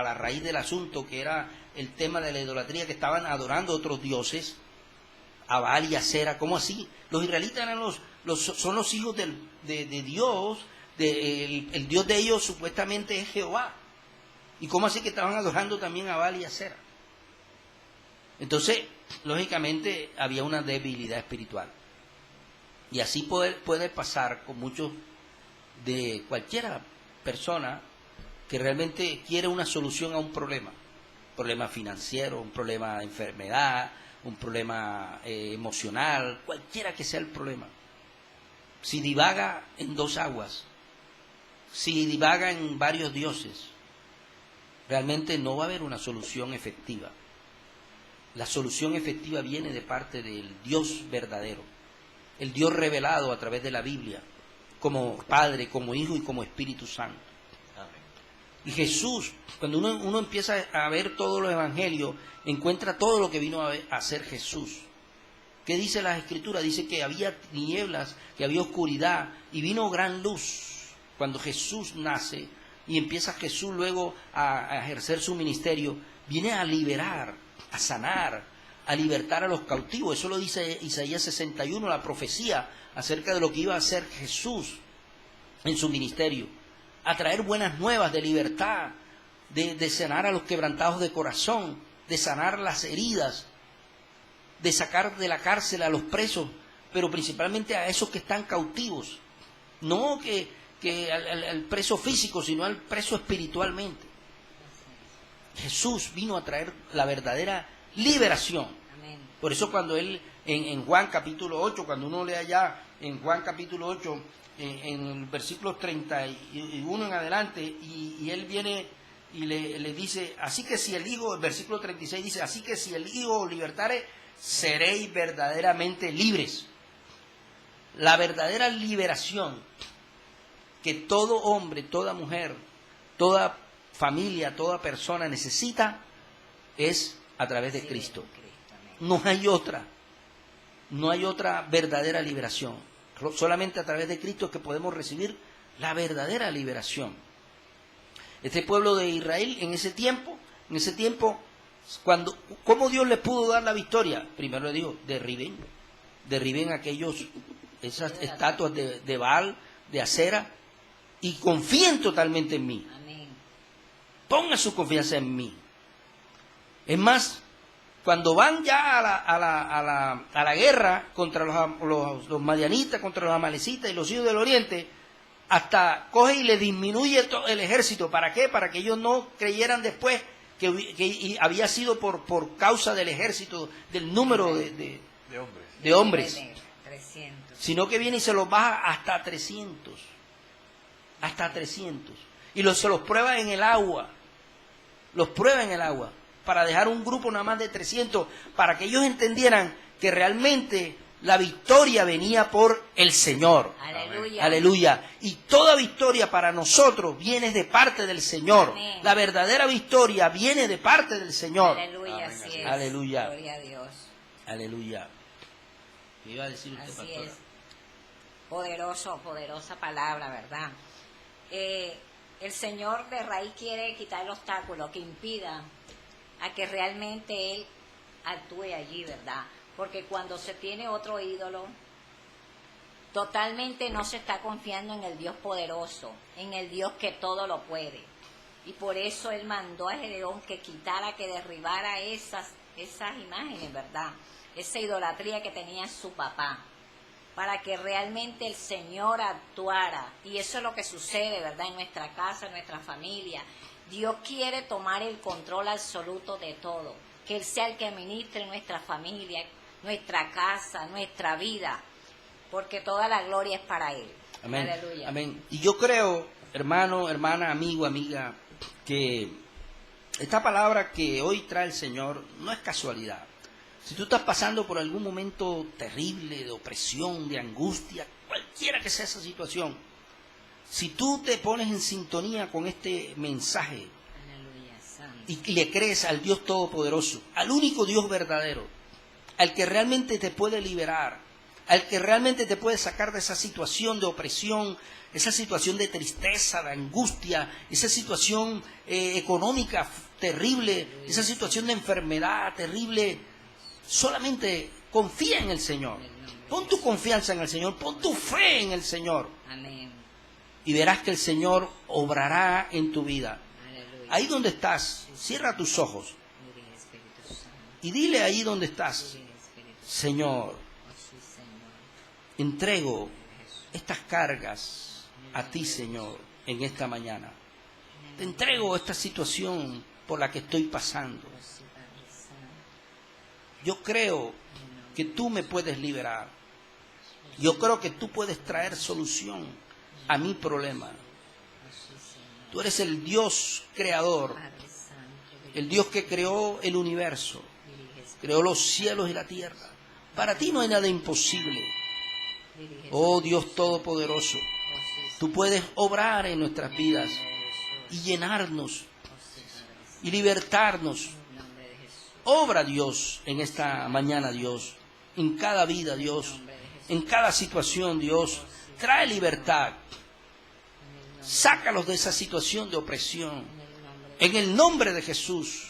la raíz del asunto, que era el tema de la idolatría, que estaban adorando a otros dioses, a Baal y a Acera. ¿Cómo así? Los israelitas eran son los hijos de Dios, el Dios de ellos supuestamente es Jehová. ¿Y cómo así que estaban adorando también a Baal y a Acera? Entonces, lógicamente, había una debilidad espiritual. Y así puede pasar con muchos de cualquiera persona que realmente quiere una solución a un problema financiero, un problema de enfermedad, un problema emocional, cualquiera que sea el problema. Si divaga en dos aguas, si divaga en varios dioses, realmente no va a haber una solución efectiva. La solución efectiva viene de parte del Dios verdadero, el Dios revelado a través de la Biblia, como Padre, como Hijo y como Espíritu Santo. Amén. Y Jesús, cuando uno empieza a ver todos los evangelios, encuentra todo lo que vino a hacer Jesús. ¿Qué dice la Escritura? Dice que había tinieblas, que había oscuridad, y vino gran luz. Cuando Jesús nace y empieza Jesús luego a ejercer su ministerio, viene a liberar, a sanar, a libertar a los cautivos. Eso lo dice Isaías 61, la profecía acerca de lo que iba a hacer Jesús en su ministerio, a traer buenas nuevas de libertad, de sanar a los quebrantados de corazón, de sanar las heridas, de sacar de la cárcel a los presos, pero principalmente a esos que están cautivos, no que al preso físico, sino al preso espiritualmente. Jesús vino a traer la verdadera liberación. Amén. Por eso cuando él, en Juan capítulo 8, cuando uno lee allá en Juan capítulo 8, en el versículo 31 en adelante, y él viene y le dice, así que si el Hijo, el versículo 36 dice, así que si el Hijo os libertare, seréis verdaderamente libres. La verdadera liberación que todo hombre, toda mujer, toda familia, toda persona necesita es a través de Cristo. No hay otra verdadera liberación. Solamente a través de Cristo es que podemos recibir la verdadera liberación. Este pueblo de Israel en ese tiempo, ¿cómo Dios le pudo dar la victoria? Primero le dijo, derriben esas estatuas de Baal, de Acera, y confíen totalmente en mí. Amén. Pongan su confianza en mí. Es más, cuando van ya a la guerra contra los madianitas, contra los amalecitas y los hijos del oriente, hasta coge y le disminuye el ejército. ¿Para qué? Para que ellos no creyeran después que había sido por causa del ejército, del número de hombres, 300. sino que viene y se los baja hasta 300. Hasta 300. Y se los prueba en el agua. Los prueba en el agua. Para dejar un grupo nada más de 300. Para que ellos entendieran que realmente la victoria venía por el Señor. Aleluya. Aleluya. Y toda victoria para nosotros viene de parte del Señor. Amén. La verdadera victoria viene de parte del Señor. Aleluya, así es. Aleluya. Gloria a Dios. Aleluya. ¿Qué iba a decir usted, Así pastora? es. Poderosa palabra, ¿verdad? El Señor de raíz quiere quitar el obstáculo que impida a que realmente Él actúe allí, ¿verdad? Porque cuando se tiene otro ídolo, totalmente no se está confiando en el Dios poderoso, en el Dios que todo lo puede. Y por eso Él mandó a Gedeón que quitara, que derribara esas imágenes, ¿verdad? Esa idolatría que tenía su papá, para que realmente el Señor actuara. Y eso es lo que sucede, ¿verdad? En nuestra casa, en nuestra familia. Dios quiere tomar el control absoluto de todo. Que Él sea el que administre nuestra familia, nuestra casa, nuestra vida. Porque toda la gloria es para Él. Amén. Aleluya. Amén. Y yo creo, hermano, hermana, amigo, amiga, que esta palabra que hoy trae el Señor no es casualidad. Si tú estás pasando por algún momento terrible de opresión, de angustia, cualquiera que sea esa situación, si tú te pones en sintonía con este mensaje Aleluya, santo. y le crees al Dios Todopoderoso, al único Dios verdadero, al que realmente te puede liberar, al que realmente te puede sacar de esa situación de opresión, esa situación de tristeza, de angustia, esa situación económica terrible, esa situación de enfermedad terrible. Solamente confía en el Señor. Pon tu confianza en el Señor, pon tu fe en el Señor. Amén. Y verás que el Señor obrará en tu vida. Aleluya. Ahí donde estás, cierra tus ojos Mire, Espíritu Santo. y dile ahí donde estás: Mire, Espíritu Santo. Señor, Oh, sí, Señor. entrego estas cargas a ti, Señor, en esta mañana. Te entrego esta situación por la que estoy pasando. Oh, sí, Padre Santo. Yo creo que tú me puedes liberar. Yo creo que tú puedes traer solución a mi problema. Oh, sí, Señor. Tú eres el Dios creador, Padre Santo. el Dios que creó el universo, Dirige, Espíritu. creó los cielos y la tierra. Para ti no hay nada imposible. Dirige, Oh Dios Todopoderoso, oh, sí, Señor. tú puedes obrar en nuestras vidas Jesús. y llenarnos Oh, sí, Padre Santo. y libertarnos. En el nombre de Jesús. Obra, Dios, en esta mañana, Dios, en cada vida, Dios, en cada situación, Dios. Trae libertad. Sácalos de esa situación de opresión. En el nombre de Jesús,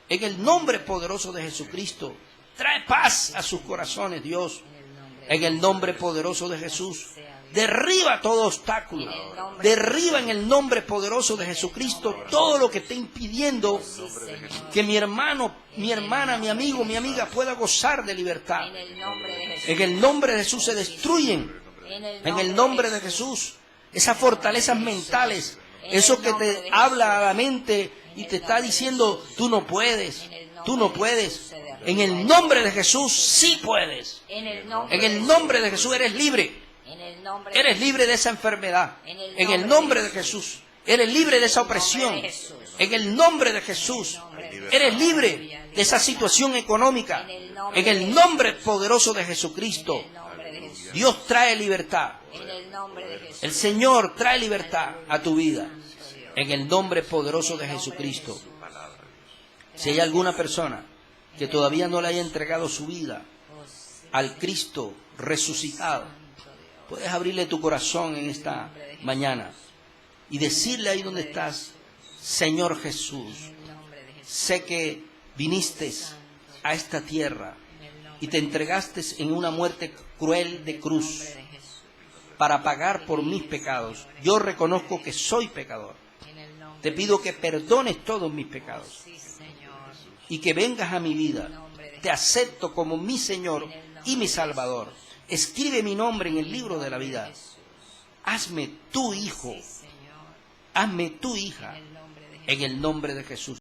en el nombre poderoso de Jesucristo, trae paz a sus corazones, Dios. En el nombre poderoso de Jesús, derriba todo obstáculo. Derriba en el nombre poderoso de Jesucristo todo lo que esté impidiendo que mi hermano, mi hermana, mi amigo, mi amiga pueda gozar de libertad. En el nombre de Jesús. En el nombre de Jesús se destruyen. En el nombre de Jesús, esas fortalezas mentales, eso que te habla a la mente y te está diciendo, tú no puedes, tú no puedes. En el nombre de Jesús sí puedes. En el nombre En el nombre de Jesús eres libre. En el nombre de Eres libre de esa enfermedad. En el nombre de Jesús. Eres libre de esa opresión. En el nombre de Jesús. Eres libre de esa situación económica. En el nombre poderoso de Jesucristo. En el nombre de Jesús. Dios trae libertad. En el nombre de Jesús. El Señor trae libertad a tu vida. En el nombre poderoso de Jesucristo. Si hay alguna persona que todavía no le haya entregado su vida Oh, sí, al Cristo resucitado, puedes abrirle tu corazón en esta mañana y decirle ahí donde estás: Señor Jesús, en el nombre de Jesús. sé que viniste a esta tierra En el nombre y te entregaste en una muerte cruel de cruz de Jesús. para pagar por mis pecados. Yo reconozco que soy pecador. En el nombre Te pido que perdones todos mis pecados sí, Señor. y que vengas a mi vida. Te acepto como mi Señor y mi Salvador. Escribe mi nombre en el libro de la vida. Hazme tu hijo, Sí, Señor. hazme tu hija, En el nombre de Jesús. en el nombre de Jesús.